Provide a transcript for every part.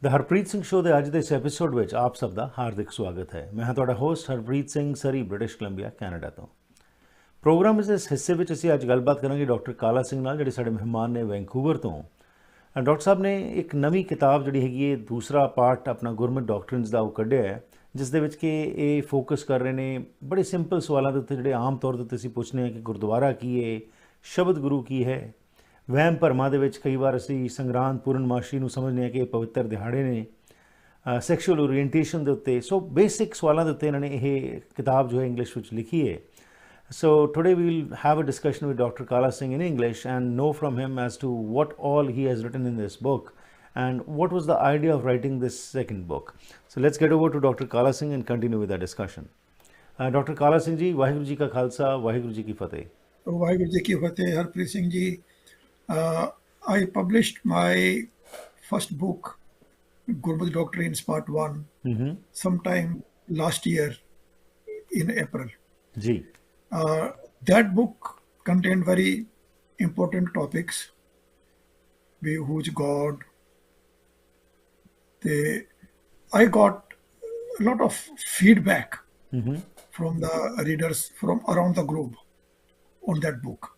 ਦ Harpreet Singh show ਦੇ ਅੱਜ ਦੇ ਇਸ ਐਪੀਸੋਡ ਵਿੱਚ ਆਪ ਸਭ ਦਾ ਹਾਰਦਿਕ ਸਵਾਗਤ ਹੈ। ਮੈਂ ਹਾਂ ਤੁਹਾਡਾ ਹੋਸਟ ਹਰਪ੍ਰੀਤ ਸਿੰਘ, ਸਰੀ, ਬ੍ਰਿਟਿਸ਼ ਕੋਲੰਬੀਆ, ਕੈਨੇਡਾ ਤੋਂ। ਪ੍ਰੋਗਰਾਮ ਦੇ ਇਸ ਹਿੱਸੇ ਵਿੱਚ ਅਸੀਂ ਅੱਜ ਗੱਲਬਾਤ ਕਰਾਂਗੇ ਡਾਕਟਰ ਕਾਲਾ ਸਿੰਘ ਨਾਲ, ਜਿਹੜੇ ਸਾਡੇ ਮਹਿਮਾਨ ਨੇ ਵੈਂਕੂਵਰ ਤੋਂ। ਡਾਕਟਰ ਸਾਹਿਬ ਨੇ ਇੱਕ ਨਵੀਂ ਕਿਤਾਬ ਜਿਹੜੀ ਹੈਗੀ ਹੈ, ਦੂਸਰਾ ਪਾਰਟ ਆਪਣਾ ਗੁਰਮਤ ਡਾਕਟਰਿਨਸ ਦਾ ਉਹ ਕੱਢਿਆ ਹੈ, ਜਿਸ ਦੇ ਵਿੱਚ ਕਿ ਇਹ ਫੋਕਸ ਕਰ ਰਹੇ ਨੇ ਬੜੇ ਸਿੰਪਲ ਸਵਾਲਾਂ ਦੇ ਉੱਤੇ, ਜਿਹੜੇ ਆਮ ਤੌਰ ਦੇ ਉੱਤੇ ਅਸੀਂ ਪੁੱਛਦੇ ਹਾਂ ਕਿ ਗੁਰਦੁਆਰਾ ਕੀ ਹੈ, ਸ਼ਬਦ ਗੁਰੂ ਕੀ ਹੈ। ਵਹਿਮ ਭਰਮਾਂ ਦੇ ਵਿੱਚ ਕਈ ਵਾਰ ਅਸੀਂ ਸੰਗਰਾਂਦ ਪੂਰਨਮਾਸ਼ੀ ਨੂੰ ਸਮਝਦੇ ਹਾਂ ਕਿ ਇਹ ਪਵਿੱਤਰ ਦਿਹਾੜੇ ਨੇ। ਸੈਕਸ਼ੂਅਲ ਓਰੀਐਂਟੇਸ਼ਨ ਦੇ ਉੱਤੇ, ਸੋ ਬੇਸਿਕ ਸਵਾਲਾਂ ਦੇ ਉੱਤੇ ਇਹਨਾਂ ਨੇ ਇਹ ਕਿਤਾਬ ਜੋ ਹੈ ਇੰਗਲਿਸ਼ ਵਿੱਚ ਲਿਖੀ ਹੈ। So today we will have a discussion with Dr. Kala Singh in English and know from him as to what all he has written in this book and what was the idea of writing this second book. So let's get over to Dr. Kala Singh and continue with our discussion. Dr. Kala Singh ji, Vaheguru ji ka Khalsa, Vaheguru ji ki Fateh. Vaheguru ji ki Fateh, Harpreet Singh ji. I published my first book, Gurmat Doctrines Part 1, sometime last year in April. Ji. That book contained very important topics. Who's God? I got a lot of feedback from the readers from around the globe on that book.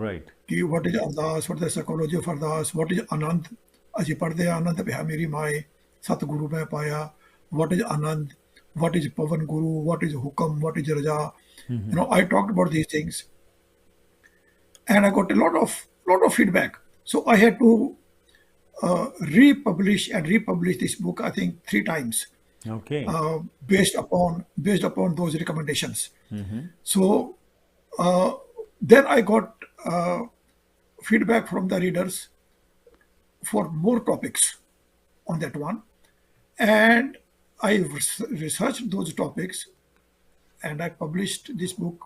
Right. What is Ardas? What is the psychology of Ardas? What is Anand? As you padde Anand pe meri mai Satguru mein paya. What is Anand? What is Pavan Guru? What is Hukam? What is Raja? I talked about these things, and I got a lot of feedback. So I had to republish this book, I think 3 times. Okay. Based upon those recommendations. So then I got feedback from the readers for more topics on that one, and I researched those topics. And I published this book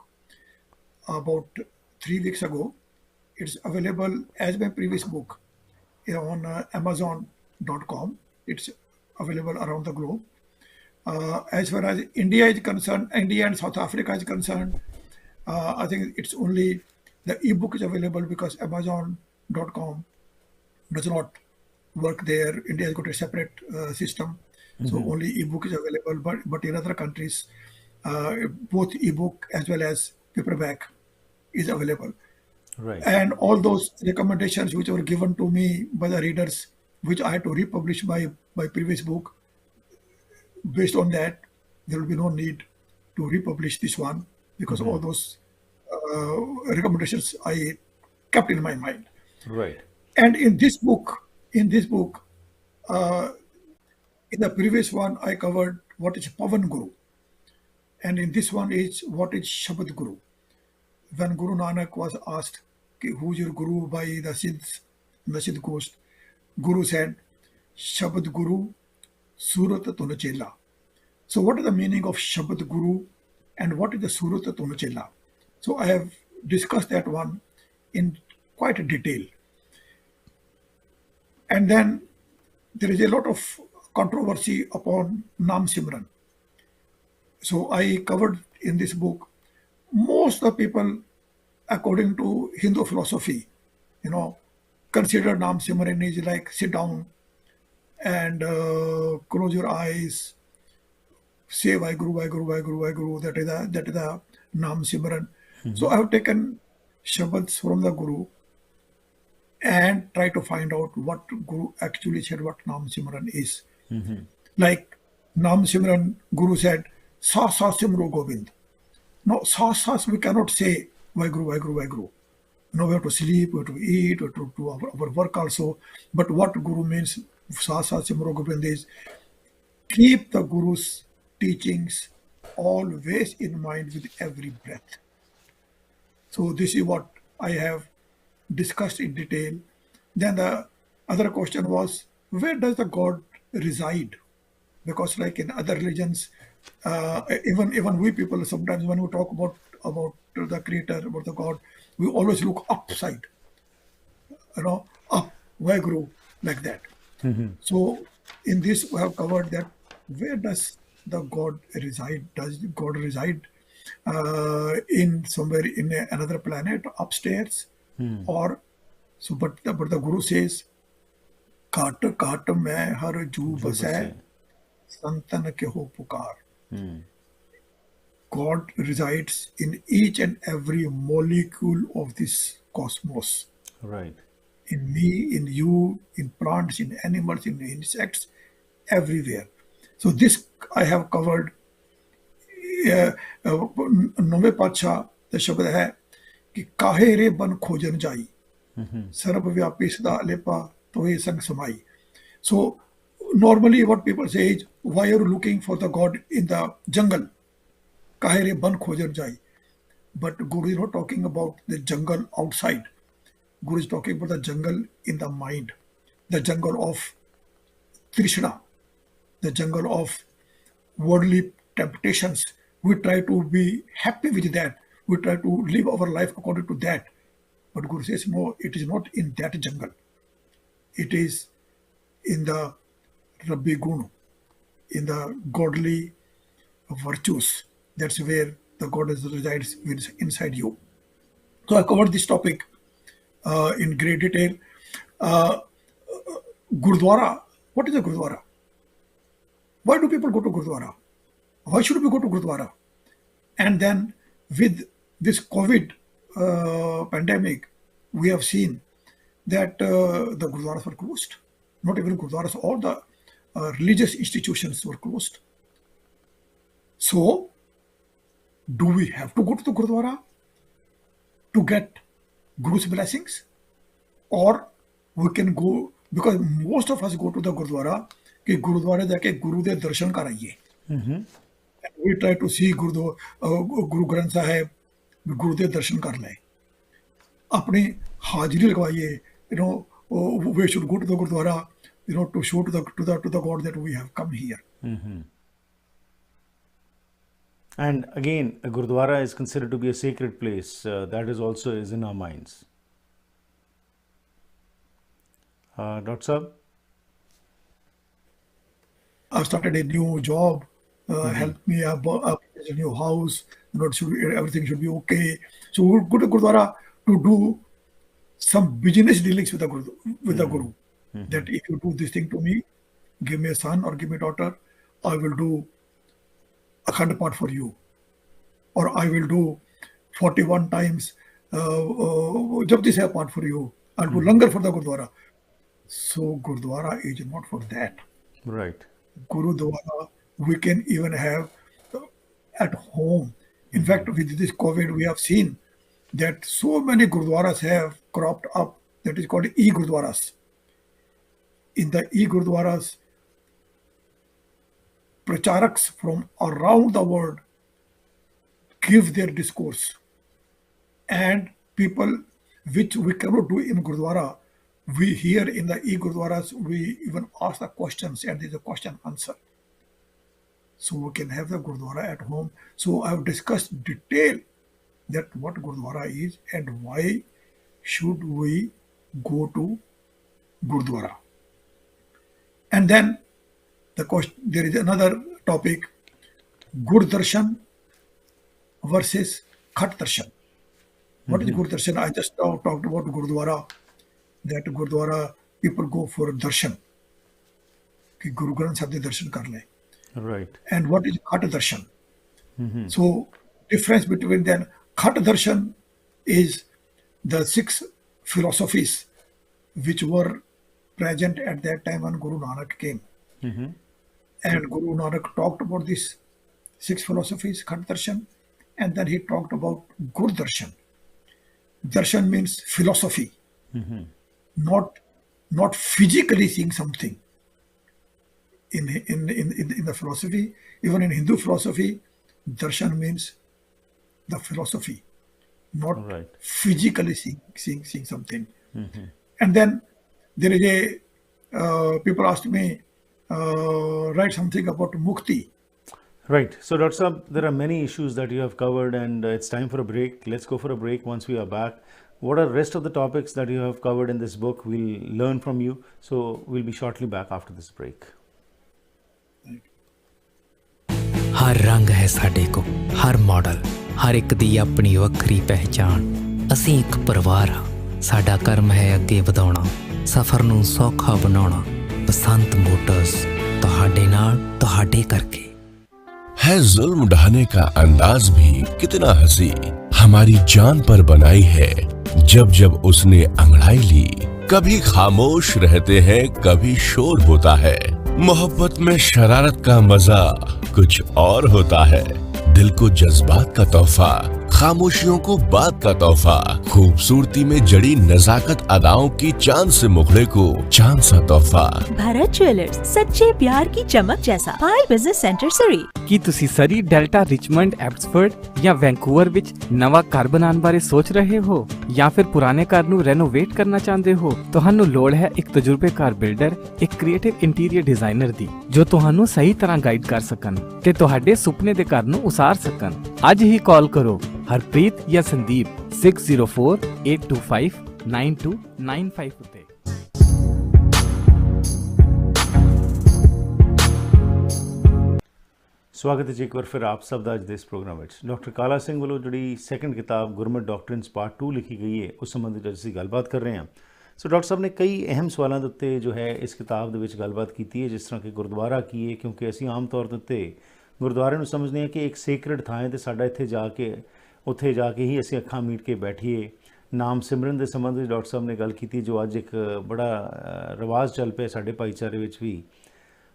about 3 weeks ago. It's available as my previous book on Amazon.com. It's available around the globe. As far as India is concerned, India and South Africa is concerned, I think it's only the ebook is available because Amazon.com does not work there. India has got a separate system, so only ebook is available. But in other countries, both ebook as well as paperback is available. Right. And all those recommendations which were given to me by the readers, which I had to republish my previous book, based on that, there will be no need to republish this one because all those recommendations I kept in my mind. Right. And in this book, in the previous one, I covered what is Pavan Guru. And in this one is what is Shabad Guru. When Guru Nanak was asked, who's your Guru by the Sikhs, the Sikh ghost, Guru said, Shabad Guru, Surat Tunachela. So what is the meaning of Shabad Guru and what is the Surat Tunachela? So I have discussed that one in quite detail. And then there is a lot of controversy upon Naam Simran. So I covered in this book, most of the people, according to Hindu philosophy, consider Naam Simran is like sit down and close your eyes, say Vaheguru, Vaheguru, Vaheguru, Vaheguru. That is the Naam Simran. So I have taken Shabads from the Guru and try to find out what Guru actually said, what Naam Simran is. Like Naam Simran, Guru said, Sa Sa Simro Govind. No, Sa Sa we cannot say Vaheguru, Vaheguru, Vaheguru. We have to sleep, we have to eat, we have to do our work also. But what Guru means, Sa Sa Simro Govind, is keep the Guru's teachings always in mind with every breath. So this is what I have discussed in detail. Then the other question was, where does the God reside? Because like in other religions, even we people, sometimes when we talk about the Creator, about the God, we always look upside, up, Vaheguru, like that. So in this we have covered that where does the God reside? Does God reside in somewhere in another planet upstairs, or so? But the Guru says, घाट घाट में हर जू जो बसै बसे संतन के हो पुकार. हम्म, God resides in each and every molecule of this cosmos. right, In me, in you, in plants, in animals, in insects, everywhere. So this I have covered. नौवे पातशाह ਦਾ ਸ਼ਬਦ ਹੈ ਕਿ ਕਾਹੇ ਰੇ ਬਨ ਖੋਜਨ ਜਾਈ ਸਰਬ ਵਿਆਪੀ ਸਦਾ ਅਲੇਪਾ ਤੋਏ ਸੰਗ ਸਮਾਈ. So normally what people say is, why are you looking for the God in the jungle? काहे रे बन खोजन जाई. But Guru is not talking about the jungle outside. Guru is talking about the jungle in the mind, the jungle of Trishna, the jungle of worldly temptations. We try to be happy with that. We try to live our life according to that. But Guru says, no, it is not in that jungle. It is in the Rabbi Gunu, in the godly virtues. That's where the God resides inside you. So I covered this topic in great detail. Gurdwara. What is a Gurdwara? Why do people go to Gurdwara? Why should we go to Gurdwara? And then with this COVID pandemic, we have seen that the Gurdwaras were closed. Not even Gurdwaras, all the religious institutions were closed. So, do we have to go to the Gurdwara to get Guru's blessings? Or we can go, because most of us go to the Gurdwara, कि गुरुद्वारे जाके गुरु दे दर्शन कराइए. We try to see Guru Granth Sahib, गुरु दे दर्शन कर लें, अपनी हाजिरी लगवाइए. We should go to the Gurdwara, to show to the God that we have come here. And again, a Gurdwara is considered to be a sacred place. That is also is in our minds. Dr. Saab? I've started a new job. Help me up a new house. Everything should be okay. So we'll go to Gurdwara to do some business dealings with the Guru. That if you do this thing to me, give me a son or give me a daughter, I will do Akhand Path for you, or I will do 41 times Japji Sahib Path for you. I'll do Langar for the Gurdwara. So Gurdwara is not for that. Right. Gurudwara we can even have at home. In fact, with this COVID, we have seen that so many Gurdwaras have cropped up. That is called e-Gurdwaras. In the e-Gurdwaras, pracharaks from around the world give their discourse, and people which we cannot do in Gurdwara, we hear in the e-Gurdwaras, we even ask the questions and there is a question answer. So we can have the Gurdwara at home. So I have discussed detail that what Gurdwara is and why should we go to Gurdwara. And then there is another topic, Gur Darshan versus Khat Darshan. What is Gur Darshan? I just talked about Gurdwara, that Gurdwara people go for darshan, कि Guru Granth Sahib de darshan kar le. Right. And what is Khat Darshan? So difference between them, Khat Darshan is the 6 philosophies which were present at that time when Guru Nanak came. And Guru Nanak talked about these 6 philosophies, Khat Darshan, and then he talked about Gur Darshan. Darshan means philosophy, not physically seeing something. In the philosophy, even in Hindu philosophy, Darshan means the philosophy, not physically seeing something. And then there is people asked me, write something about mukti. Right. So, Dr. Saab, there are many issues that you have covered, and it's time for a break. Let's go for a break. Once we are back, what are the rest of the topics that you have covered in this book? We'll learn from you. So, we'll be shortly back after this break. हर रंग है साडे को, हर model, हर एक दी अपनी वक्री पहचान. ਅਸੀਂ ਇੱਕ ਪਰਿਵਾਰ ਹਾਂ, ਸਾਡਾ ਕਰਮ ਹੈ ਅੱਗੇ ਵਧਾਉਣਾ, ਸਫ਼ਰ ਨੂੰ ਸੌਖਾ ਬਣਾਉਣਾ. ਬਸੰਤ ਮੋਟਰਸ ਤੁਹਾਡੇ ਨਾਲ ਤੁਹਾਡੇ ਕਰਕੇ है जुल्म ढाने का अंदाज भी कितना हंसी हमारी जान पर बनाई है जब जब उसने अंगड़ाई ली कभी खामोश रहते हैं कभी शोर होता है मोहब्बत में शरारत का मजा कुछ और होता है दिल को जज्बात का तोहफा खामोशियों को बात का तोहफा खूबसूरती में जड़ी नजाकत अदाओं की चांद से मुखड़े को चांद सा तोहफा भारत ज्वेलर्स सच्चे प्यार की चमक जैसा फाइल बिजनेस सेंटर सरी ਕੀ ਤੁਸੀਂ ਸਰੀ ਡੈਲਟਾ ਰਿਚਮੰਡ ਐਬਸਫੋਰਡ ਜਾਂ ਵੈਂਕੂਵਰ ਵਿੱਚ ਨਵਾਂ ਘਰ ਬਣਾਉਣ ਬਾਰੇ ਸੋਚ ਰਹੇ ਹੋ ਜਾਂ ਫਿਰ ਪੁਰਾਣੇ ਘਰ ਨੂੰ ਰੈਨੋਵੇਟ ਕਰਨਾ ਚਾਹੁੰਦੇ ਹੋ ਤੁਹਾਨੂੰ ਲੋੜ ਹੈ ਇੱਕ ਤਜਰਬੇਕਾਰ ਬਿਲਡਰ ਇੱਕ ਕ੍ਰੀਏਟਿਵ ਇੰਟੀਰੀਅਰ ਡਿਜ਼ਾਈਨਰ ਦੀ ਜੋ ਤੁਹਾਨੂੰ ਸਹੀ ਤਰ੍ਹਾਂ ਗਾਈਡ ਕਰ ਸਕਣ ਤੇ ਤੁਹਾਡੇ ਸੁਪਨੇ ਦੇ ਘਰ ਨੂੰ ਉਸਾਰ ਸਕਣ ਅੱਜ ਹੀ ਕਾਲ ਕਰੋ ਹਰਪ੍ਰੀਤ ਜਾਂ ਸੰਦੀਪ 6048259295 ਉੱਤੇ ਸਵਾਗਤ ਹੈ ਜੀ ਇੱਕ ਵਾਰ ਫਿਰ ਆਪ ਸਭ ਦਾ ਅੱਜ ਦੇ ਇਸ ਪ੍ਰੋਗਰਾਮ ਵਿੱਚ ਡਾਕਟਰ ਕਾਲਾ ਸਿੰਘ ਵੱਲੋਂ ਜਿਹੜੀ ਸੈਕੰਡ ਕਿਤਾਬ ਗੁਰਮਤ ਡਾਕਟਰਿਨਸ ਪਾਰਟ 2 ਲਿਖੀ ਗਈ ਹੈ ਉਸ ਸੰਬੰਧੀ ਅੱਜ ਅਸੀਂ ਗੱਲਬਾਤ ਕਰ ਰਹੇ ਹਾਂ ਸੋ ਡਾਕਟਰ ਸਾਹਿਬ ਨੇ ਕਈ ਅਹਿਮ ਸਵਾਲਾਂ ਦੇ ਉੱਤੇ ਜੋ ਹੈ ਇਸ ਕਿਤਾਬ ਦੇ ਵਿੱਚ ਗੱਲਬਾਤ ਕੀਤੀ ਹੈ ਜਿਸ ਤਰ੍ਹਾਂ ਕਿ ਗੁਰਦੁਆਰਾ ਕੀ ਹੈ ਕਿਉਂਕਿ ਅਸੀਂ ਆਮ ਤੌਰ ਦੇ ਉੱਤੇ ਗੁਰਦੁਆਰੇ ਨੂੰ ਸਮਝਦੇ ਹਾਂ ਕਿ ਇੱਕ ਸੇਕਰਡ ਥਾਂ ਹੈ ਅਤੇ ਸਾਡਾ ਉੱਥੇ ਜਾ ਕੇ ਹੀ ਅਸੀਂ ਅੱਖਾਂ ਮੀਟ ਕੇ ਬੈਠੀਏ ਨਾਮ ਸਿਮਰਨ ਦੇ ਸੰਬੰਧ ਵਿੱਚ ਡਾਕਟਰ ਸਾਹਿਬ ਨੇ ਗੱਲ ਕੀਤੀ ਜੋ ਅੱਜ ਇੱਕ ਬੜਾ ਰਿਵਾਜ਼ ਚੱਲ ਪਿਆ ਸਾਡੇ ਭਾਈਚਾਰੇ ਵਿੱਚ ਵੀ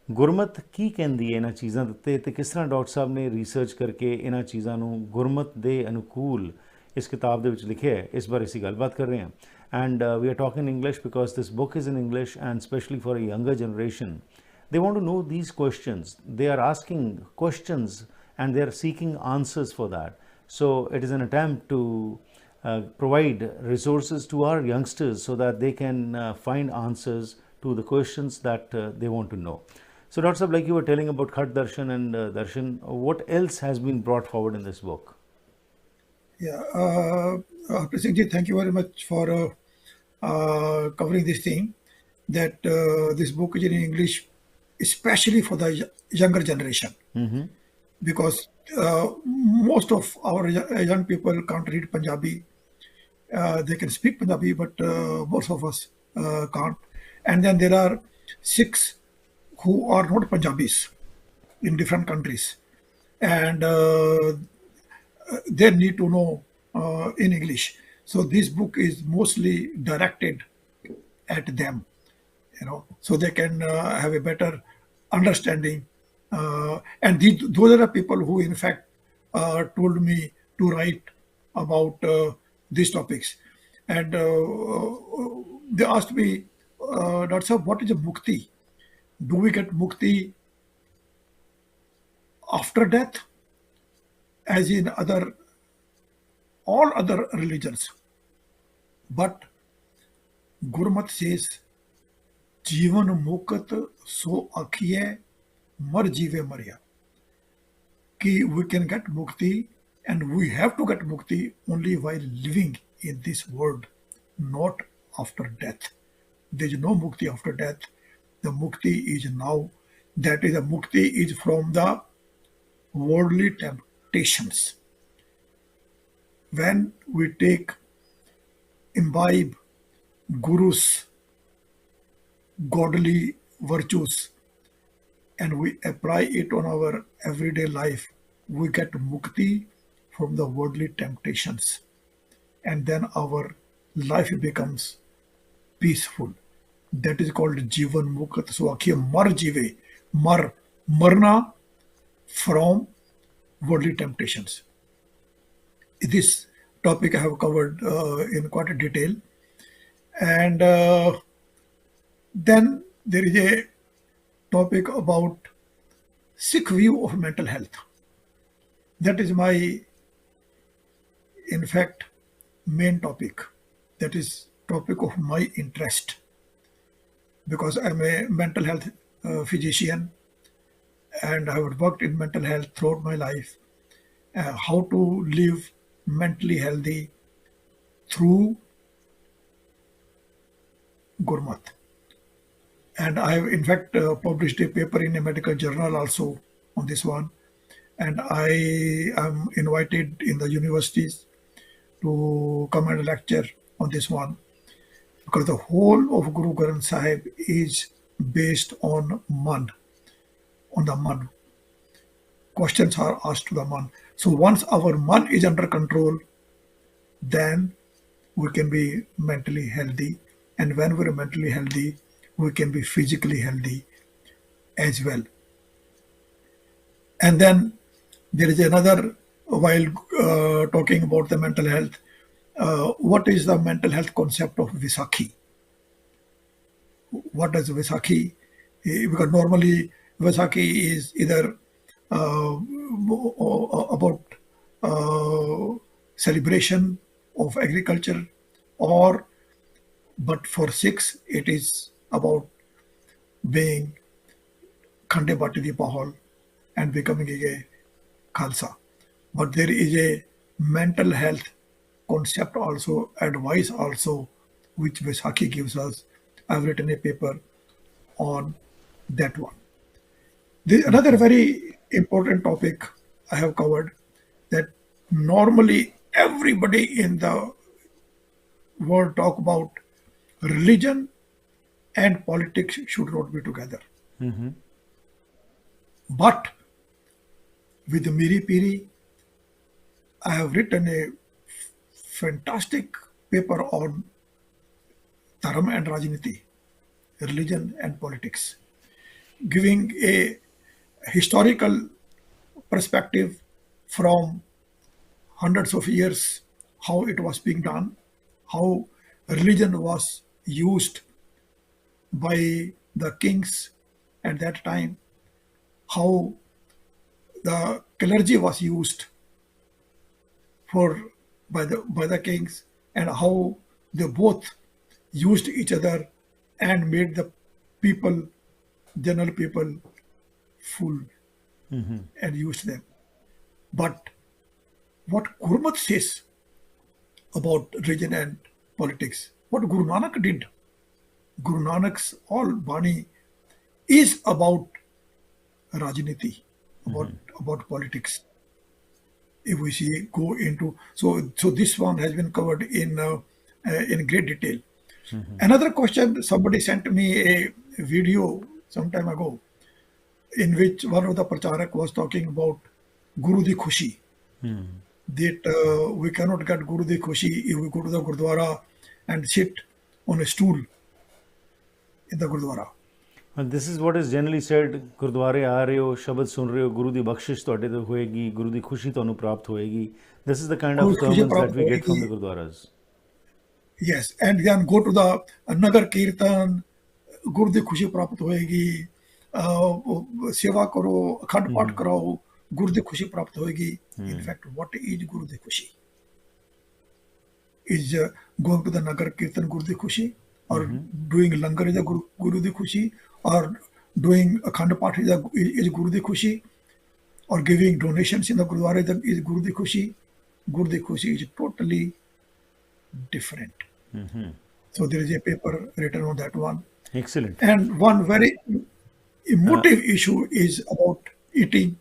ਗੁਰਮਤ ਕੀ ਕਹਿੰਦੀ ਹੈ ਇਹਨਾਂ ਚੀਜ਼ਾਂ ਦੇ ਉੱਤੇ ਅਤੇ ਕਿਸ ਤਰ੍ਹਾਂ ਡਾਕਟਰ ਸਾਹਿਬ ਨੇ ਰਿਸਰਚ ਕਰਕੇ ਇਹਨਾਂ ਚੀਜ਼ਾਂ ਨੂੰ ਗੁਰਮਤ ਦੇ ਅਨੁਕੂਲ ਇਸ ਕਿਤਾਬ ਦੇ ਵਿੱਚ ਲਿਖਿਆ ਹੈ ਇਸ ਬਾਰੇ ਅਸੀਂ ਗੱਲਬਾਤ ਕਰ ਰਹੇ ਹਾਂ and we are talking in English because this book is in English and specially for a younger generation they want to know these questions, they are asking questions and they are seeking answers for that. So it is an attempt to provide resources to our youngsters so that they can find answers to the questions that they want to know. So Dr. Sahab, like you were telling about Is Darshan and Darshan, what else has been brought forward in this book? Yeah, Prasikji, thank you very much for covering this theme, that this book is in English especially for the younger generation, because most of our young people can't read Punjabi. They can speak Punjabi, but most of us can't. And then there are Sikhs who are not Punjabis in different countries, and they need to know in English. So this book is mostly directed at them, so they can have a better understanding. And those are the people who, in fact, told me to write about these topics. And they asked me, Dr. Sahab, what is a mukti? Do we get mukti after death, as in all other religions? But Gurmat says, जीवन मुक्त सो आखिए मर जीवे मरिया, कि we can get mukti and we have to get mukti only while living in this world, not after death. There is no mukti after death. The mukti is now. That is, the mukti is from the worldly temptations. When we imbibe Guru's godly virtues and we apply it on our everyday life, we get mukti from the worldly temptations, and then our life becomes peaceful. That is called jivan mukt. So akhiye mar jive, marna from worldly temptations. This topic I have covered in quite a detail, and then there is a topic about Sikh view of mental health. That is my, in fact, main topic. That is topic of my interest, because I am a mental health physician and I have worked in mental health throughout my life. How to live mentally healthy through Gurmat. And I have, in fact, published a paper in a medical journal also on this one. And I am invited in the universities to come and lecture on this one, because the whole of Guru Granth Sahib is based on man, on the man. Questions are asked to the man. So once our man is under control, then we can be mentally healthy. And when we're mentally healthy, we can be physically healthy as well. And then there is another, while talking about the mental health, what is the mental health concept of Vaisakhi? What does Vaisakhi? Because normally Vaisakhi is either about celebration of agriculture, but for Sikhs it is about being Khande Bati Di Pahal and becoming a Khalsa. But there is a mental health concept also, advice also, which Vaisakhi gives us. I've written a paper on that one. Another very important topic I have covered, that normally everybody in the world talk about religion and politics should not be together. But with Miri Piri, I have written a fantastic paper on Dharma and Rajniti, religion and politics, giving a historical perspective from hundreds of years, how it was being done, how religion was used by the kings at that time, how the clergy was used by the kings, and how they both used each other and made the people, general people, fool and used them. But what Gurmat says about religion and politics, what Guru Nanak did, Guru Nanak's all Bani is about Rajniti, about politics. If we see, go into, so this one has been covered in great detail. Another question, somebody sent me a video some time ago in which one of the pracharak was talking about Guru Di Khushi. That we cannot get Guru Di Khushi if we go to the Gurdwara and sit on a stool in the Gurdwara. And this is what is generally said, गुरुद्वारे आ रहे हो, शब्द सुन रहे हो, गुरु दी बख्शिश ਤੁਹਾਡੇ ਤੇ ਹੋਏਗੀ, ਗੁਰੂ ਦੀ ਖੁਸ਼ੀ ਤੁਹਾਨੂੰ ਪ੍ਰਾਪਤ ਹੋਏਗੀ. This is the kind of sermons that we get from the Gurdwaras. Yes, and then go to the Nagar Kirtan, Guru di Khushi प्राप्त होएगी, सेवा करो, अखंड पाठ कराओ, Guru di Khushi प्राप्त होएगी. In fact, what is Guru di Khushi? Is going to the Nagar Kirtan Guru di Khushi, or doing langar is a Guru di Khushi, or doing akhand path is Guru di Khushi, or giving donations in the Gurdwara is Guru di Khushi. Guru di Khushi is totally different. So there is a paper written on that one. Excellent. And one very emotive issue is about eating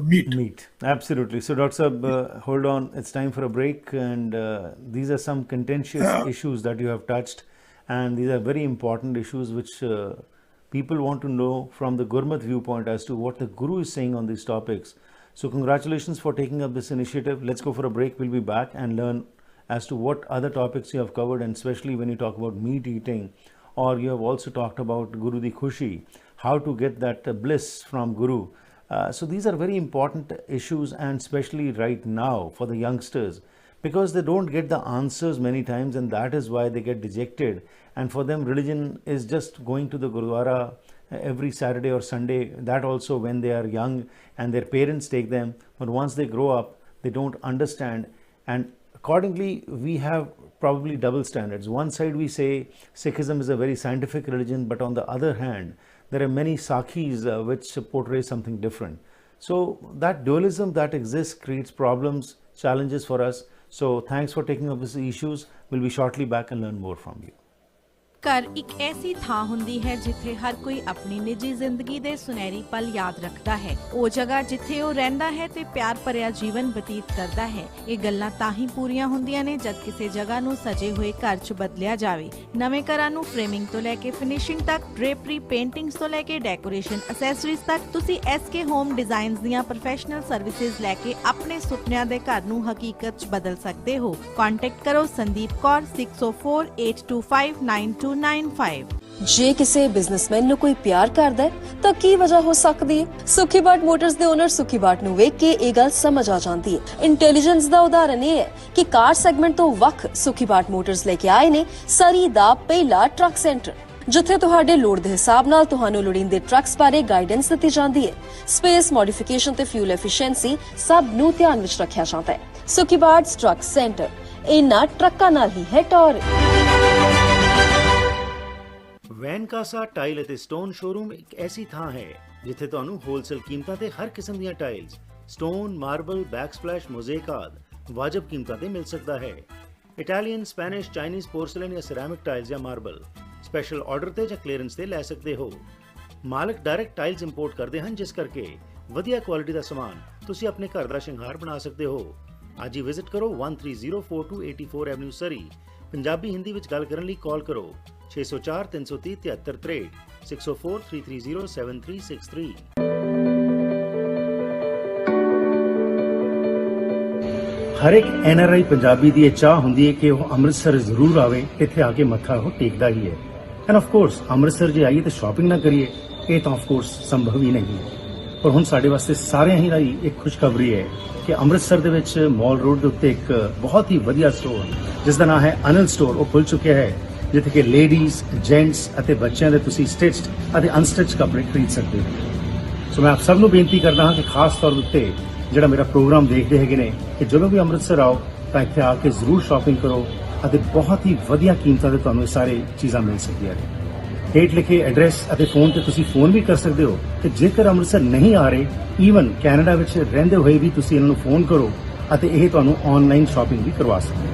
meat. Absolutely. So Dr. Sab, hold on, it's time for a break, and these are some contentious issues that you have touched, and these are very important issues which people want to know from the Gurmat viewpoint as to what the Guru is saying on these topics. So congratulations for taking up this initiative. Let's go for a break. We'll be back and learn as to what other topics you have covered, and especially when you talk about meat eating, or you have also talked about Guru Di Khushi, how to get that bliss from Guru. So these are very important issues, and especially right now for the youngsters, because they don't get the answers many times, and that is why they get dejected. And for them, religion is just going to the Gurdwara every Saturday or Sunday, that also when they are young and their parents take them. But once they grow up, they don't understand, and accordingly, we have probably double standards. One side we say Sikhism is a very scientific religion, but on the other hand, there are many Sakhis which portray something different. So that dualism that exists creates problems, challenges for us. So thanks for taking up these issues. We'll be shortly back and learn more from you. ਘਰ ਇੱਕ ਐਸੀ ਥਾਂ ਹੁੰਦੀ ਹੈ ਜਿੱਥੇ ਹਰ ਕੋਈ ਆਪਣੀ ਨਿੱਜੀ ਜ਼ਿੰਦਗੀ ਦੇ ਸੁਨਹਿਰੀ ਪਲ ਯਾਦ ਰੱਖਦਾ ਹੈ। ਉਹ ਜਗ੍ਹਾ ਜਿੱਥੇ ਉਹ ਰਹਿੰਦਾ ਹੈ ਤੇ ਪਿਆਰ ਭਰਿਆ ਜੀਵਨ ਬਤੀਤ ਕਰਦਾ ਹੈ। ਇਹ ਗੱਲਾਂ ਤਾਂ ਹੀ ਪੂਰੀਆਂ ਹੁੰਦੀਆਂ ਨੇ ਜਦ ਕਿਸੇ ਜਗ੍ਹਾ ਨੂੰ ਸਜੇ ਹੋਏ ਘਰ 'ਚ ਬਦਲਿਆ ਜਾਵੇ। ਨਵੇਂ ਘਰਾਂ ਨੂੰ ਫਰੇਮਿੰਗ ਤੋਂ ਲੈ ਕੇ ਫਿਨਿਸ਼ਿੰਗ ਤੱਕ, ਡ੍ਰੇਪਰੀ, ਪੇਂਟਿੰਗਸ ਤੋਂ ਲੈ ਕੇ ਡੈਕੋਰੇਸ਼ਨ ਅਸੈਸਰੀਜ਼ ਤੱਕ ਤੁਸੀਂ SK ਹੋਮ ਡਿਜ਼ਾਈਨਸ ਦੀਆਂ ਪ੍ਰੋਫੈਸ਼ਨਲ ਸਰਵਿਸਿਜ਼ ਲੈ ਕੇ ਆਪਣੇ ਸੁਪਨਿਆਂ ਦੇ ਘਰ ਨੂੰ ਹਕੀਕਤ 'ਚ ਬਦਲ ਸਕਦੇ ਹੋ। ਕੰਟੈਕਟ ਕਰੋ ਸੰਦੀਪ ਕੌਰ 6048259295। ਜੇ ਕਿਸੇ ਬਿਜ਼ਨਸਮੈਨ ਨੂੰ ਕੋਈ ਪਿਆਰ ਕਰਦਾ ਹੈ ਤਾਂ ਕੀ ਵਜ੍ਹਾ ਹੋ ਸਕਦੀ ਹੈ? ਸੁਖੀ ਬਾਟ ਮੋਟਰਸ ਦੇ ਓਨਰ ਸੁਖੀ ਬਾਟ ਨੂੰ ਵੇਖ ਕੇ ਇਹ ਗੱਲ ਸਮਝ ਆ ਜਾਂਦੀ ਹੈ। ਇੰਟੈਲੀਜੈਂਸ ਦਾ ਉਦਾਹਰਨ ਇਹ ਹੈ ਕਿ ਕਾਰ ਸੈਗਮੈਂਟ ਤੋਂ ਵੱਖ ਸੁਖੀ ਬਾਟ ਮੋਟਰਸ ਲੈ ਕੇ ਆਏ ਨੇ ਸਰੀ ਦਾ ਪਹਿਲਾ ਟਰੱਕ ਸੈਂਟਰ, ਜਿੱਥੇ ਤੁਹਾਡੇ ਲੋੜ ਦੇ ਹਿਸਾਬ ਨਾਲ ਤੁਹਾਨੂੰ ਲੋੜੀਂਦੇ ਟਰੱਕਸ ਬਾਰੇ ਗਾਈਡੈਂਸ ਦਿੱਤੀ ਜਾਂਦੀ ਹੈ। ਸਪੇਸ, ਮੋਡੀਫਿਕੇਸ਼ਨ ਤੇ ਫਿਊਲ ਐਫੀਸ਼ੀਐਂਸੀ ਸਭ ਨੂੰ ਧਿਆਨ ਵਿੱਚ ਰੱਖਿਆ ਜਾਂਦਾ ਹੈ। ਸੁਖੀ ਬਾਟ ਟਰੱਕ ਸੈਂਟਰ ਇਹਨਾਂ ਟਰੱਕਾਂ ਨਾਲ ਹੀ ਹੈ ਟੌਰ। ਵੈਨਕਾਸਾ ਟਾਈਲ ਅਤੇ ਸਟੋਨ ਸ਼ੋਰੂਮ ਇੱਕ ਐਸੀ ਥਾਂ ਹੈ ਜਿੱਥੇ ਤੁਹਾਨੂੰ ਹੋਲਸੇਲ ਕੀਮਤਾਂ ਤੇ ਹਰ ਕਿਸਮ ਦੀਆਂ ਟਾਈਲਸ, ਸਟੋਨ, ਮਾਰਬਲ, ਬੈਕਸਪਲੈਸ਼, ਮੋਜ਼ੇਕ ਆਦਿ ਵਾਜਬ ਕੀਮਤਾਂ ਤੇ ਮਿਲ ਸਕਦਾ ਹੈ। ਇਟਾਲੀਅਨ, ਸਪੈਨਿਸ਼, ਚਾਈਨੀਜ਼ ਪੋਰਸਲਨ ਜਾਂ ਸਿਰੈਮਿਕ ਟਾਈਲਸ ਜਾਂ ਮਾਰਬਲ ਸਪੈਸ਼ਲ ਆਰਡਰ ਤੇ ਜਾਂ ਕਲੀਅਰੈਂਸ ਤੇ ਲੈ ਸਕਦੇ ਹੋ। ਮਾਲਕ ਡਾਇਰੈਕਟ ਟਾਈਲਸ ਇੰਪੋਰਟ ਕਰਦੇ ਹਨ, ਜਿਸ ਕਰਕੇ ਵਧੀਆ ਕੁਆਲਿਟੀ ਦਾ ਸਮਾਨ ਤੁਸੀਂ ਆਪਣੇ ਘਰ ਦਾ ਸ਼ਿੰਗਾਰ ਬਣਾ ਸਕਦੇ ਹੋ। ਅੱਜ ਹੀ ਵਿਜ਼ਿਟ ਕਰੋ 13042884 ਐਵਨਿਊ ਸਰੀ। ਪੰਜਾਬੀ ਹਿੰਦੀ ਵਿੱਚ ਗੱਲ ਕਰਨ ਲਈ ਕਾਲ ਕਰੋ 604 330 7363 604 330 7363। ਹਰ ਇੱਕ NRI ਪੰਜਾਬੀ ਦੀ ਇਹ ਚਾਹ ਹੁੰਦੀ ਹੈ ਕਿ ਉਹ ਅੰਮ੍ਰਿਤਸਰ ਜ਼ਰੂਰ ਆਵੇ, ਇੱਥੇ ਆ ਕੇ ਮੱਥਾ ਉਹ ਟੇਕਦਾ ਹੀ ਹੈ। ਐਂਡ ਆਫ ਕੋਰਸ ਅੰਮ੍ਰਿਤਸਰ ਜੇ ਆਈਏ ਤਾਂ ਸ਼ਾਪਿੰਗ ਨਾ ਕਰੀਏ, ਇਹ ਤਾਂ ਆਫ ਕੋਰਸ ਸੰਭਵ ਹੀ ਨਹੀਂ ਹੈ। ਪਰ ਹੁਣ ਸਾਡੇ ਵਾਸਤੇ ਸਾਰਿਆਂ ਹੀ ਲਈ ਇੱਕ ਖੁਸ਼ਖਬਰੀ ਹੈ ਕਿ ਅੰਮ੍ਰਿਤਸਰ ਦੇ ਵਿੱਚ ਮਾਲ ਰੋਡ ਦੇ ਉੱਤੇ ਇੱਕ ਬਹੁਤ ਹੀ ਵਧੀਆ ਸਟੋਰ ਜਿਸ ਦਾ ਨਾਮ ਹੈ ਅਨਿਲ ਸਟੋਰ, ਉਹ ਖੁੱਲ ਚੁੱਕਿਆ ਹੈ, ਜਿੱਥੇ ਕਿ ਲੇਡੀਜ਼, ਜੈਂਟਸ ਅਤੇ ਬੱਚਿਆਂ ਦੇ ਤੁਸੀਂ ਸਟਿਚਡ ਅਤੇ ਅਨਸਟਿਚਡ ਕੱਪੜੇ ਖਰੀਦ ਸਕਦੇ ਹੋ। ਸੋ ਮੈਂ ਆਪ ਸਭ ਨੂੰ ਬੇਨਤੀ ਕਰਦਾ ਹਾਂ ਕਿ ਖਾਸ ਤੌਰ ਉੱਤੇ ਜਿਹੜਾ ਮੇਰਾ ਪ੍ਰੋਗਰਾਮ ਦੇਖਦੇ ਹੈਗੇ ਨੇ ਕਿ ਜਦੋਂ ਵੀ ਅੰਮ੍ਰਿਤਸਰ ਆਓ ਤਾਂ ਇੱਥੇ ਆ ਕੇ ਜ਼ਰੂਰ ਸ਼ਾਪਿੰਗ ਕਰੋ ਅਤੇ ਬਹੁਤ ਹੀ ਵਧੀਆ ਕੀਮਤਾਂ ਤੇ ਤੁਹਾਨੂੰ ਇਹ ਸਾਰੇ ਚੀਜ਼ਾਂ ਮਿਲ ਸਕਦੀਆਂ ਨੇ। ਹੇਠ ਲਿਖੇ ਐਡਰੈਸ ਅਤੇ ਫੋਨ ਤੇ ਤੁਸੀਂ ਫੋਨ ਵੀ ਕਰ ਸਕਦੇ ਹੋ ਕਿ ਜੇਕਰ ਅੰਮ੍ਰਿਤਸਰ ਨਹੀਂ ਆ ਰਹੇ, ਈਵਨ ਕੈਨੇਡਾ ਵਿੱਚ ਰਹਿੰਦੇ ਹੋਏ ਵੀ ਤੁਸੀਂ ਇਹਨਾਂ ਨੂੰ ਫੋਨ ਕਰੋ ਅਤੇ ਇਹ ਤੁਹਾਨੂੰ ਆਨਲਾਈਨ ਸ਼ਾਪਿੰਗ ਵੀ ਕਰਵਾ ਸਕਦੇ ਹੋ।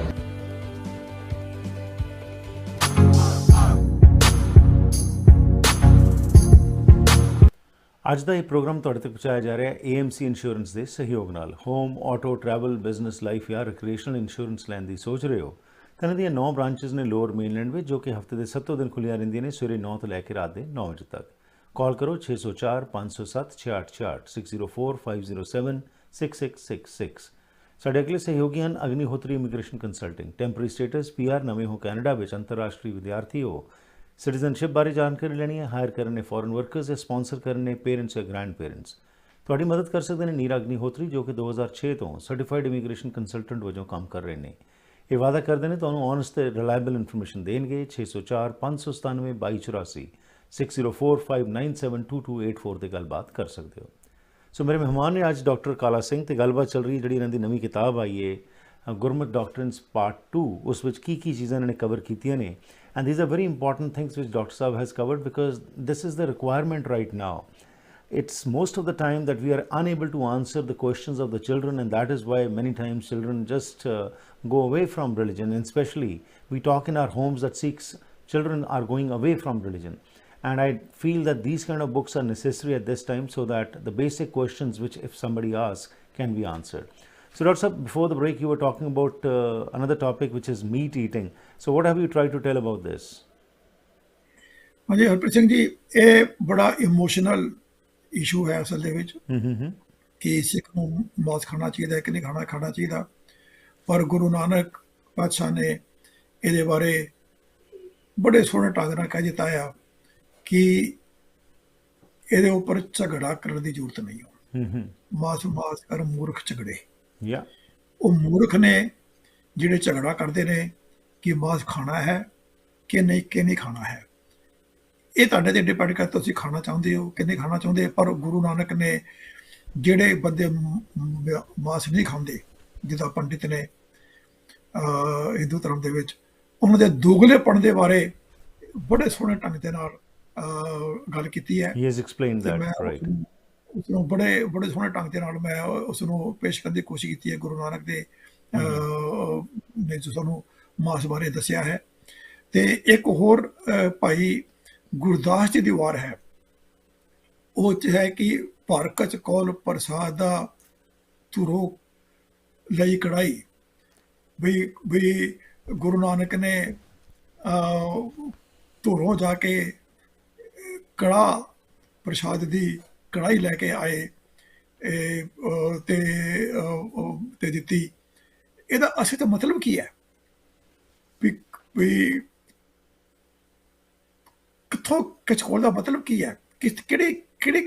ਅੱਜ ਦਾ ਇਹ ਪ੍ਰੋਗਰਾਮ ਤੁਹਾਡੇ ਤੱਕ ਪਹੁੰਚਾਇਆ ਜਾ ਰਿਹਾ ਹੈ AMC ਇੰਸ਼ੋਰੈਂਸ ਦੇ ਸਹਿਯੋਗ ਨਾਲ। Home, auto, travel, business, life ਜਾਂ ਰਿਕ੍ਰੀਏਸ਼ਨਲ ਇੰਸ਼ੋਰੈਂਸ ਲੈਣ ਦੀ ਸੋਚ ਰਹੇ ਹੋ ਤਾਂ ਇਹਨਾਂ ਦੀਆਂ 9 ਬ੍ਰਾਂਚਸ ਨੇ ਲੋਅਰ ਮੇਨਲੈਂਡ ਵਿੱਚ, ਜੋ ਕਿ ਹਫ਼ਤੇ ਦੇ 7 ਦਿਨ ਖੁੱਲ੍ਹੀਆਂ ਰਹਿੰਦੀਆਂ ਨੇ, ਸਵੇਰੇ 9 ਤੋਂ ਲੈ ਕੇ ਰਾਤ ਦੇ 9 ਵਜੇ ਤੱਕ। ਕਾਲ ਕਰੋ 604 507 6666 604 507 6666। ਸਾਡੇ ਅਗਲੇ ਸਹਿਯੋਗੀ ਹਨ Agnihotri immigration consulting. Temporary status, PR, ਨਵੇਂ ਹੋ ਕੈਨੇਡਾ ਵਿੱਚ, ਅੰਤਰਰਾਸ਼ਟਰੀ ਵਿਦਿਆਰਥੀ ਹੋ, ਸਿਟੀਜ਼ਨਸ਼ਿਪ ਬਾਰੇ ਜਾਣਕਾਰੀ ਲੈਣੀ ਹੈ, ਹਾਇਰ ਕਰਨ ਨੇ ਫੋਰਨ ਵਰਕਰਸ ਜਾਂ ਸਪਾਂਸਰ ਕਰਨ ਨੇ ਪੇਰੈਂਟਸ ਜਾਂ ਗ੍ਰੈਂਡ ਪੇਰੈਂਟਸ। ਤੁਹਾਡੀ ਮਦਦ ਕਰ ਸਕਦੇ ਨੇ ਨੀਰਾ ਅਗਨੀਹੋਤਰੀ, ਜੋ ਕਿ 2006 ਤੋਂ ਸਰਟੀਫਾਈਡ ਇਮੀਗ੍ਰੇਸ਼ਨ ਕੰਸਲਟੈਂਟ ਵਜੋਂ ਕੰਮ ਕਰ ਰਹੇ ਨੇ। ਇਹ ਵਾਅਦਾ ਕਰਦੇ ਨੇ ਤੁਹਾਨੂੰ ਓਨੈਸਟ ਤੇ ਰਿਲਾਇਬਲ ਇਨਫੋਰਮੇਸ਼ਨ ਦੇਣਗੇ। 604 597 2284 604 597 2284 ਤੇ ਗੱਲਬਾਤ ਕਰ ਸਕਦੇ ਹੋ। ਸੋ ਮੇਰੇ ਮਹਿਮਾਨ ਨੇ ਅੱਜ ਡਾਕਟਰ ਕਾਲਾ ਸਿੰਘ, ਤੇ ਗੱਲਬਾਤ ਚੱਲ ਰਹੀ ਹੈ ਜਿਹੜੀ ਇਹਨਾਂ ਦੀ ਨਵੀਂ ਕਿਤਾਬ ਆਈ ਹੈ ਗੁਰਮਤ ਡਾਕਟਰਿਨਸ ਪਾਰਟ 2। ਉਸ ਵਿੱਚ ਕੀ ਚੀਜ਼ਾਂ ਇਹਨਾਂ ਨੇ ਕਵਰ ਕੀਤੀਆਂ ਨੇ, and these are very important things which Dr. Saab has covered, because this is the requirement right now. It's most of the time that we are unable to answer the questions of the children, and that is why many times children just go away from religion, and especially we talk in our homes that Sikhs children are going away from religion. And I feel that these kind of books are necessary at this time so that the basic questions which if somebody asks can be answered. So Dr. Saab, before the break you were talking about another topic which is meat eating. So what have you tried to tell about this? ਹਾਂਜੀ ਹਰਪ੍ਰੀਤ ਸਿੰਘ ਜੀ, ਇਹ ਬੜਾ emotional issue ਹੈ ਅਸਲ ਦੇ ਵਿੱਚ ਕਿ ਸਿੱਖ ਨੂੰ ਮਾਸ ਖਾਣਾ ਚਾਹੀਦਾ ਕਿ ਨਹੀਂ ਖਾਣਾ ਚਾਹੀਦਾ। ਪਰ ਗੁਰੂ ਨਾਨਕ ਪਾਤਸ਼ਾਹ ਨੇ ਇਹਦੇ ਬਾਰੇ ਬੜੇ ਸੋਹਣੇ ਢੰਗ ਨਾਲ ਕਹਿ ਦਿੱਤਾ ਆ ਕਿ ਇਹਦੇ ਉੱਪਰ ਝਗੜਾ ਕਰਨ ਦੀ ਜ਼ਰੂਰਤ ਨਹੀਂ ਹੈ। ਮਾਸ ਕਰ ਮੂਰਖ ਝਗੜੇ। ਉਹ ਮੂਰਖ ਨੇ ਜਿਹੜੇ ਝਗੜਾ ਕਰਦੇ ਨੇ ਕਿ ਮਾਸ ਖਾਣਾ ਹੈ ਕਿ ਨਹੀਂ ਖਾਣਾ ਹੈ। ਇਹ ਤੁਹਾਡੇ ਤੇ ਡਿਪੈਂਡ ਕਰਦਾ ਤੁਸੀਂ ਖਾਣਾ ਚਾਹੁੰਦੇ ਹੋ ਕਿ ਨਹੀਂ ਖਾਣਾ ਚਾਹੁੰਦੇ। ਪਰ ਗੁਰੂ ਨਾਨਕ ਨੇ ਜਿਹੜੇ ਬੰਦੇ ਮਾਸ ਨਹੀਂ ਖਾਂਦੇ, ਜਿੱਦਾਂ ਪੰਡਿਤ ਨੇ ਹਿੰਦੂ ਧਰਮ ਦੇ ਵਿੱਚ, ਉਹਨਾਂ ਦੇ ਦੋਗਲੇਪਣ ਦੇ ਬਾਰੇ ਬੜੇ ਸੋਹਣੇ ਢੰਗ ਦੇ ਨਾਲ ਗੱਲ ਕੀਤੀ ਹੈ। ਉਸਨੂੰ ਬੜੇ ਸੋਹਣੇ ਢੰਗ ਦੇ ਨਾਲ ਮੈਂ ਉਸਨੂੰ ਪੇਸ਼ ਕਰਨ ਦੀ ਕੋਸ਼ਿਸ਼ ਕੀਤੀ ਹੈ। ਗੁਰੂ ਨਾਨਕ ਦੇ ਨੇ ਜੋ ਸਾਨੂੰ ਮਾਸ ਬਾਰੇ ਦੱਸਿਆ ਹੈ। ਤੇ ਇੱਕ ਹੋਰ ਭਾਈ ਗੁਰਦਾਸ ਜੀ ਦੀ ਵਾਰ ਹੈ, ਉਹ 'ਚ ਹੈ ਕਿ ਭਰ ਕਚ ਕੌਲ ਪ੍ਰਸਾਦਾ ਧੁਰੋ ਲਈ ਕੜਾਈ। ਵੀ ਗੁਰੂ ਨਾਨਕ ਨੇ ਧੁਰੋਂ ਜਾ ਕੇ ਕੜਾ ਪ੍ਰਸ਼ਾਦ ਦੀ ਕੜਾਈ ਲੈ ਕੇ ਆਏ ਤੇ ਦਿੱਤੀ। ਇਹਦਾ ਅਸਲ ਤਾਂ ਮਤਲਬ ਕੀ ਹੈ? ਵੀ ਕਿੱਥੋਂ ਕਚਕੋਲ ਦਾ ਮਤਲਬ ਕੀ ਹੈ? ਕਿਹੜੀ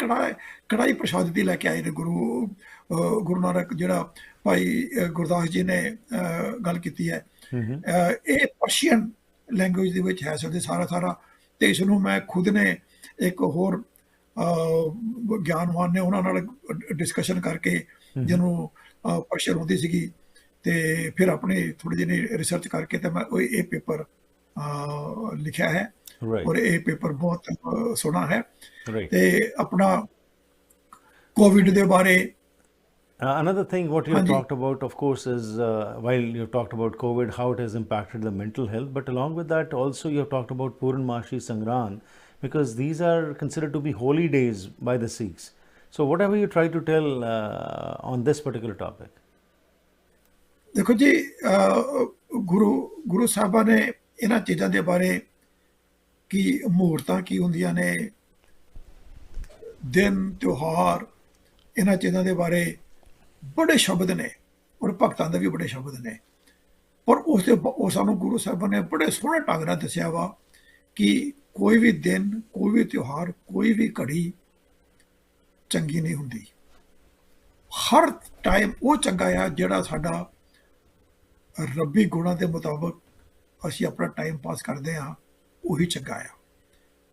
ਕੜਾਈ ਪ੍ਰਸ਼ਾਦ ਦੀ ਲੈ ਕੇ ਆਏ ਨੇ ਗੁਰੂ ਨਾਨਕ, ਜਿਹੜਾ ਭਾਈ ਗੁਰਦਾਸ ਜੀ ਨੇ ਗੱਲ ਕੀਤੀ ਹੈ। ਇਹ ਪਰਸ਼ੀਅਨ ਲੈਂਗੁਏਜ ਦੇ ਵਿੱਚ ਹੈ ਸਕਦੇ ਸਾਰਾ, ਤੇ ਇਸ ਨੂੰ ਮੈਂ ਖੁਦ ਨੇ ਇੱਕ ਹੋਰ ਗਿਆਨਵਾਨ ਨੇ ਉਹਨਾਂ ਨਾਲ ਡਿਸਕਸ਼ਨ ਕਰਕੇ, ਜਿਹਨੂੰ ਪਰਸ਼ੀਅਨ ਹੁੰਦੀ ਸੀਗੀ, ਤੇ ਫਿਰ ਆਪਣੀ ਥੋੜੀ ਜਿਹੀ ਰਿਸਰਚ ਕਰਕੇ ਤੇ ਮੈਂ ਇਹ ਪੇਪਰ ਲਿਖਿਆ ਹੈ। ਔਰ ਇਹ ਪੇਪਰ ਬਹੁਤ ਸੋਹਣਾ ਹੈ। ਤੇ ਆਪਣਾ ਕੋਵਿਡ ਦੇ ਬਾਰੇ another thing what you have talked about, of course, is while you talked about COVID, how it has impacted the mental health, but along with that also you have talked about Purnamashi Sangran, because these are considered to be holy days by the Sikhs. So whatever you try to tell on this particular topic. ਦੇਖੋ ਜੀ, ਗੁਰੂ ਸਾਹਿਬਾਂ ਨੇ ਇਹਨਾਂ ਚੀਜ਼ਾਂ ਦੇ ਬਾਰੇ ਕਿ ਮਹੂਰਤਾਂ ਕੀ ਹੁੰਦੀਆਂ ਨੇ, ਦਿਨ ਤਿਉਹਾਰ, ਇਹਨਾਂ ਚੀਜ਼ਾਂ ਦੇ ਬਾਰੇ ਬੜੇ ਸ਼ਬਦ ਨੇ, ਔਰ ਭਗਤਾਂ ਦੇ ਵੀ ਬੜੇ ਸ਼ਬਦ ਨੇ। ਪਰ ਉਹ ਸਾਨੂੰ ਗੁਰੂ ਸਾਹਿਬਾਂ ਨੇ ਬੜੇ ਸੋਹਣੇ ਢੰਗ ਨਾਲ ਦੱਸਿਆ ਵਾ ਕਿ ਕੋਈ ਵੀ ਦਿਨ, ਕੋਈ ਵੀ ਤਿਉਹਾਰ, ਕੋਈ ਵੀ ਘੜੀ ਚੰਗੀ ਨਹੀਂ ਹੁੰਦੀ। ਹਰ ਟਾਈਮ ਉਹ ਚੰਗਾ ਆ ਜਿਹੜਾ ਸਾਡਾ ਰੱਬੀ ਗੁਣਾਂ ਦੇ ਮੁਤਾਬਕ ਅਸੀਂ ਆਪਣਾ ਟਾਈਮ ਪਾਸ ਕਰਦੇ ਹਾਂ, ਉਹੀ ਚੰਗਾ ਆ।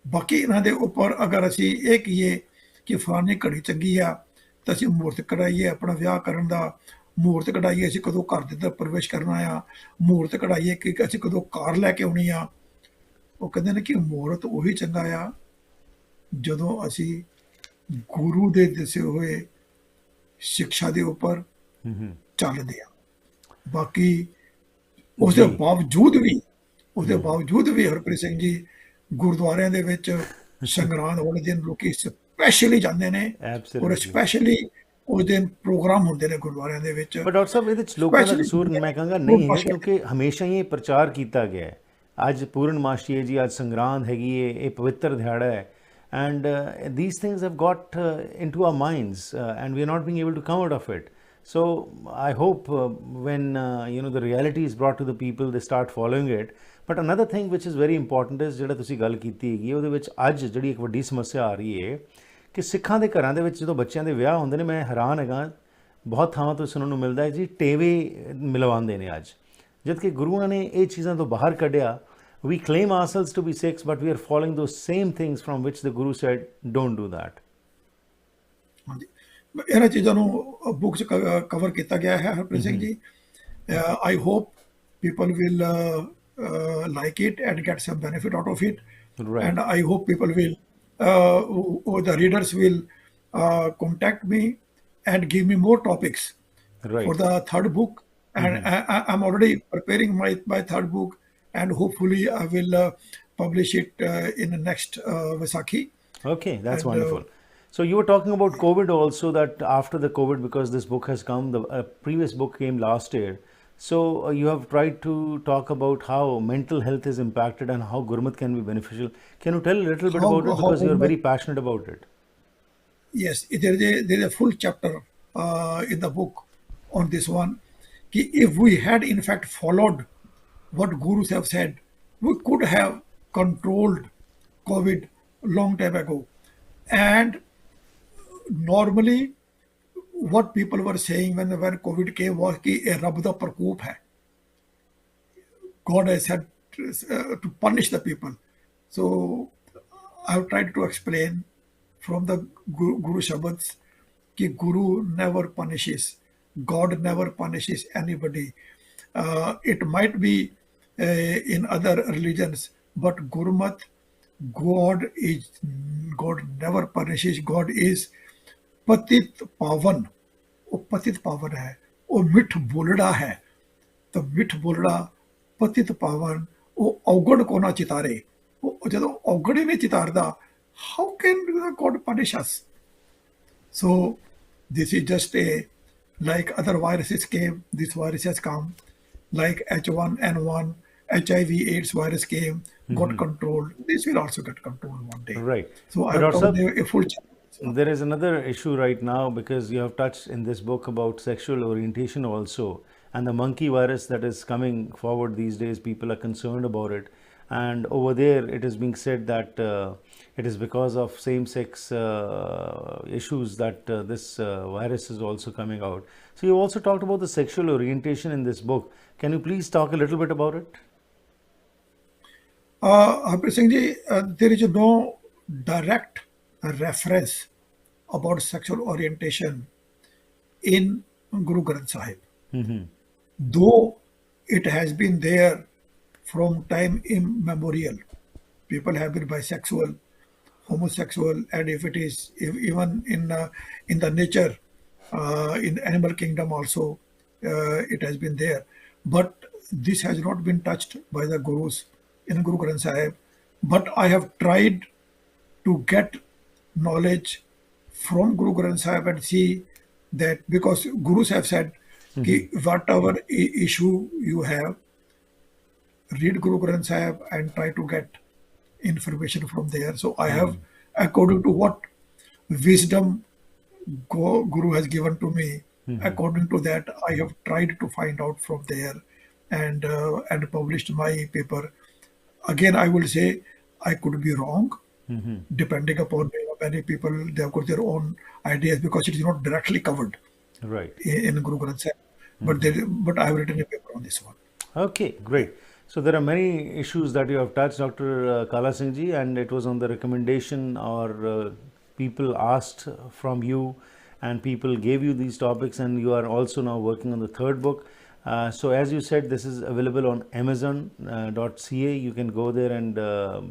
ਬਾਕੀ ਇਹਨਾਂ ਦੇ ਉੱਪਰ ਅਗਰ ਅਸੀਂ ਇਹ ਕਹੀਏ ਕਿ ਫਲਾਨੀ ਘੜੀ ਚੰਗੀ ਆ ਤਾਂ ਅਸੀਂ ਮਹੂਰਤ ਕਢਾਈਏ ਆਪਣਾ ਵਿਆਹ ਕਰਨ ਦਾ, ਮਹੂਰਤ ਕਢਾਈਏ ਅਸੀਂ ਕਦੋਂ ਘਰ ਦੇ ਅੰਦਰ ਪ੍ਰਵੇਸ਼ ਕਰਨਾ ਆ, ਮਹੂਰਤ ਕਢਾਈਏ ਕਿ ਅਸੀਂ ਕਦੋਂ ਕਾਰ ਲੈ ਕੇ ਆਉਣੀ ਆ, ਉਹ ਕਹਿੰਦੇ ਨੇ ਕਿ ਮਹੂਰਤ ਉਹੀ ਚੰਗਾ ਆ ਜਦੋਂ ਅਸੀਂ ਗੁਰੂ ਦੇ ਦੱਸੇ ਹੋਏ ਸਿੱਖਿਆ ਦੇ ਉੱਪਰ ਚੱਲਦੇ ਆ। ਬਾਕੀ ਉਸਦੇ ਬਾਵਜੂਦ ਵੀ ਹਰਪ੍ਰੀਤ ਸਿੰਘ ਜੀ, ਗੁਰਦੁਆਰਿਆਂ ਦੇ ਵਿੱਚ ਸੰਗਰਾਂਦ ਵਾਲੇ ਦਿਨ ਲੋਕੀ ਸਪੈਸ਼ਲੀ ਜਾਂਦੇ ਨੇ, ਔਰ ਸਪੈਸ਼ਲੀ ਉਸ ਦਿਨ ਪ੍ਰੋਗਰਾਮ ਹੁੰਦੇ ਨੇ ਗੁਰਦੁਆਰਿਆਂ ਦੇ ਵਿੱਚ। ਪਰ ਡਾਕਟਰ ਸਾਹਿਬ, ਇਹਦੇ ਵਿੱਚ ਲੋਕਾਂ ਦਾ ਕਸੂਰ ਮੈਂ ਕਹਾਂਗਾ ਨਹੀਂ ਹੈ, ਕਿਉਂਕਿ ਹਮੇਸ਼ਾ ਹੀ ਇਹ ਪ੍ਰਚਾਰ ਕੀਤਾ ਗਿਆ ਹੈ। ਅੱਜ ਪੂਰਨਮਾਸ਼ੀ ਹੈ ਜੀ, ਅੱਜ ਸੰਗਰਾਂਦ ਹੈਗੀ ਹੈ, ਇਹ ਪਵਿੱਤਰ ਦਿਹਾੜਾ ਹੈ, and these things have got into our minds and we are not being able to come out of it. So I hope when the reality is brought to the people, they start following it. But another thing which is very important is ਜਿਹੜਾ ਤੁਸੀਂ ਗੱਲ ਕੀਤੀ ਹੈਗੀ, ਉਹਦੇ ਵਿੱਚ ਅੱਜ ਜਿਹੜੀ ਇੱਕ ਵੱਡੀ ਸਮੱਸਿਆ ਆ ਰਹੀ ਹੈ ਕਿ ਸਿੱਖਾਂ ਦੇ ਘਰਾਂ ਦੇ ਵਿੱਚ ਜਦੋਂ ਬੱਚਿਆਂ ਦੇ ਵਿਆਹ ਹੁੰਦੇ ਨੇ, ਮੈਂ ਹੈਰਾਨ ਹੈਗਾ, ਬਹੁਤ ਥਾਵਾਂ ਤੋਂ ਸੁਣਨ ਨੂੰ ਮਿਲਦਾ ਹੈ ਜੀ ਟੇਵੇ ਮਿਲਵਾਉਂਦੇ ਨੇ ਅੱਜ, ਜਦ ਕਿ ਗੁਰੂਆਂ ਨੇ ਇਹ ਚੀਜ਼ਾਂ ਤੋਂ ਬਾਹਰ ਕੱਢਿਆ। We claim ourselves to be Sikhs, but we are following those same things from which the Guru said, don't do that. ਹਾਂਜੀ, ਇਹਨਾਂ ਚੀਜ਼ਾਂ ਨੂੰ ਬੁੱਕ 'ਚ ਕਵਰ ਕੀਤਾ ਗਿਆ ਹੈ Harpreet Singh ji. I hope people will like it and get some benefit out of it. Right. And I hope people will, the readers will contact me and give me more topics for the third book. And I'm already preparing my third book. And hopefully I will publish it in the next Vaisakhi. Okay, that's wonderful. So you were talking about COVID also, that after the COVID, because this book has come, the previous book came last year. So you have tried to talk about how mental health is impacted and how Gurmat can be beneficial. Can you tell a little bit about it, because you are very passionate about it? Yes, there is a full chapter in the book on this one. If we had in fact followed what gurus have said, we could have controlled COVID long time ago. And normally what people were saying when COVID came was कि ये रब दा प्रकोप है, God has said to punish the people. So I've tried to explain from the Guru Shabads कि Guru never punishes, God never punishes anybody. It might be in other religions, but Gurmat, God never punishes. God is पतित पावन, वो पतित पावन है, वो मिठ बोलड़ा है। तो मिठ बोलड़ा, पतित पावन ਉਹ ਔਗਣ ਕੋ ਨਾ ਚਿਤਾਰੇ, ਉਹ ਜਦੋਂ ਔਗਣ ਹੀ ਨਹੀਂ ਚਿਤਾਰਦਾ, how can God punish us? So this is just a, like other viruses came, this virus has come, like H1N1, HIV AIDS virus came, got controlled. This will also get controlled one day. Right. So I But have also, covered a full chapter. there is another issue right now, because you have touched in this book about sexual orientation also, and the monkey virus that is coming forward these days. People are concerned about it, and over there it is being said that it is because of same-sex issues that this virus is also coming out. So you also talked about the sexual orientation in this book. Can you please talk a little bit about it? Harpreet Singh ji, there is no direct reference about sexual orientation in Guru Granth Sahib, though it has been there from time immemorial. People have been bisexual, homosexual, and if it is even in the nature, in animal kingdom also, it has been there. But this has not been touched by the gurus in Guru Granth Sahib. But I have tried to get knowledge from Guru Granth Sahib and see that, because gurus have said कि whatever issue you have, read Guru Granth Sahib and try to get information from there. So I have, according to what wisdom Guru has given to me, according to that I have tried to find out from there, and published my paper. Again, I will say I could be wrong, depending upon, many people, they have got their own ideas, because it is not directly covered Right. in Guru Granth Sahib. But I have written a paper on this one. Okay, great. So there are many issues that you have touched, Dr. Kala Singh ji, and it was on the recommendation, or people asked from you, and people gave you these topics, and you are also now working on the third book. So as you said, this is available on Amazon.ca. You can go there and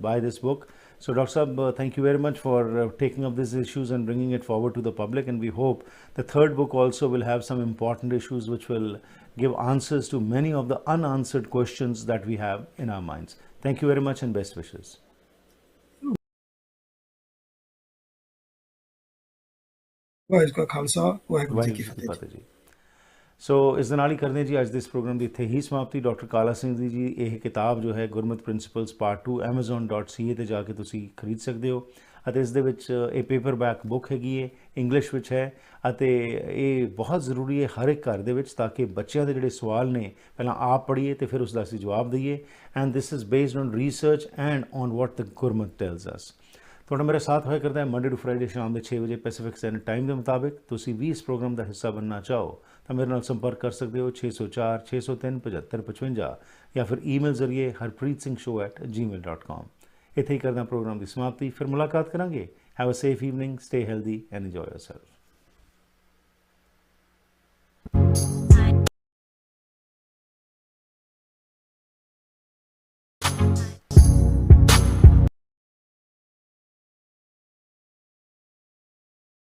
buy this book. So Dr. Saab, thank you very much for taking up these issues and bringing it forward to the public, and we hope the third book also will have some important issues which will give answers to many of the unanswered questions that we have in our minds. Thank you very much and best wishes. Waheguru ਕਾ ਖਾਲਸਾ, ਵਾਹਿਗੁਰੂ ਜੀ ਕੀ ਵਾਹਿਗੁਰੂ ਜੀ ਕੀ ਫਤਿਹ। ਫਤਿਹ ਜੀ। ਸੋ ਇਸ ਦੇ ਨਾਲ ਹੀ ਕਰਦੇ ਜੀ ਅੱਜ ਦੇ ਇਸ ਪ੍ਰੋਗਰਾਮ ਦੀ ਇੱਥੇ ਹੀ ਸਮਾਪਤੀ। ਡਾਕਟਰ ਕਾਲਾ ਸਿੰਘ ਦੀ ਜੀ ਇਹ ਕਿਤਾਬ ਜੋ ਹੈ ਗੁਰਮਤ ਪ੍ਰਿੰਸੀਪਲਸ ਪਾਰਟ 2 Amazon.ca ਤੇ ਜਾ ਕੇ ਤੁਸੀਂ ਖਰੀਦ ਸਕਦੇ ਹੋ, ਅਤੇ ਇਸ ਦੇ ਵਿੱਚ ਇਹ ਪੇਪਰਬੈਕ ਬੁੱਕ ਹੈਗੀ ਹੈ, ਇੰਗਲਿਸ਼ ਵਿੱਚ ਹੈ, ਅਤੇ ਇਹ ਬਹੁਤ ਜ਼ਰੂਰੀ ਹੈ ਹਰ ਇੱਕ ਘਰ ਦੇ ਵਿੱਚ, ਤਾਂ ਕਿ ਬੱਚਿਆਂ ਦੇ ਜਿਹੜੇ ਸਵਾਲ ਨੇ ਪਹਿਲਾਂ ਆਪ ਪੜ੍ਹੀਏ ਅਤੇ ਫਿਰ ਉਸ ਦਾ ਅਸੀਂ ਜਵਾਬ ਦਈਏ। And this is based on research and on what the Gurmat tells us. ਤੁਹਾਡਾ ਮੇਰਾ ਸਾਥ ਹੋਇਆ ਕਰਦਾ ਹੈ ਮੰਡੇ ਟੂ ਫਰਾਈਡੇ ਸ਼ਾਮ ਦੇ 6 ਵਜੇ ਪੈਸੀਫਿਕ ਸਟੈਂਡਰਡ ਟਾਈਮ ਦੇ ਮੁਤਾਬਿਕ। ਤੁਸੀਂ ਵੀ ਇਸ ਪ੍ਰੋਗਰਾਮ ਦਾ ਹਿੱਸਾ ਬਣਨਾ ਚਾਹੋ ਤਾਂ ਮੇਰੇ ਨਾਲ ਸੰਪਰਕ ਕਰ ਸਕਦੇ ਹੋ 604 603 7555 ਜਾਂ ਫਿਰ ਈਮੇਲ ਜ਼ਰੀਏ harpreetsingh@gmail.com। ਇੱਥੇ ਹੀ ਕਰਦਾ ਪ੍ਰੋਗਰਾਮ ਦੀ ਸਮਾਪਤੀ। ਫਿਰ ਮੁਲਾਕਾਤ ਕਰਾਂਗੇ। Have a safe evening, stay healthy and enjoy yourself.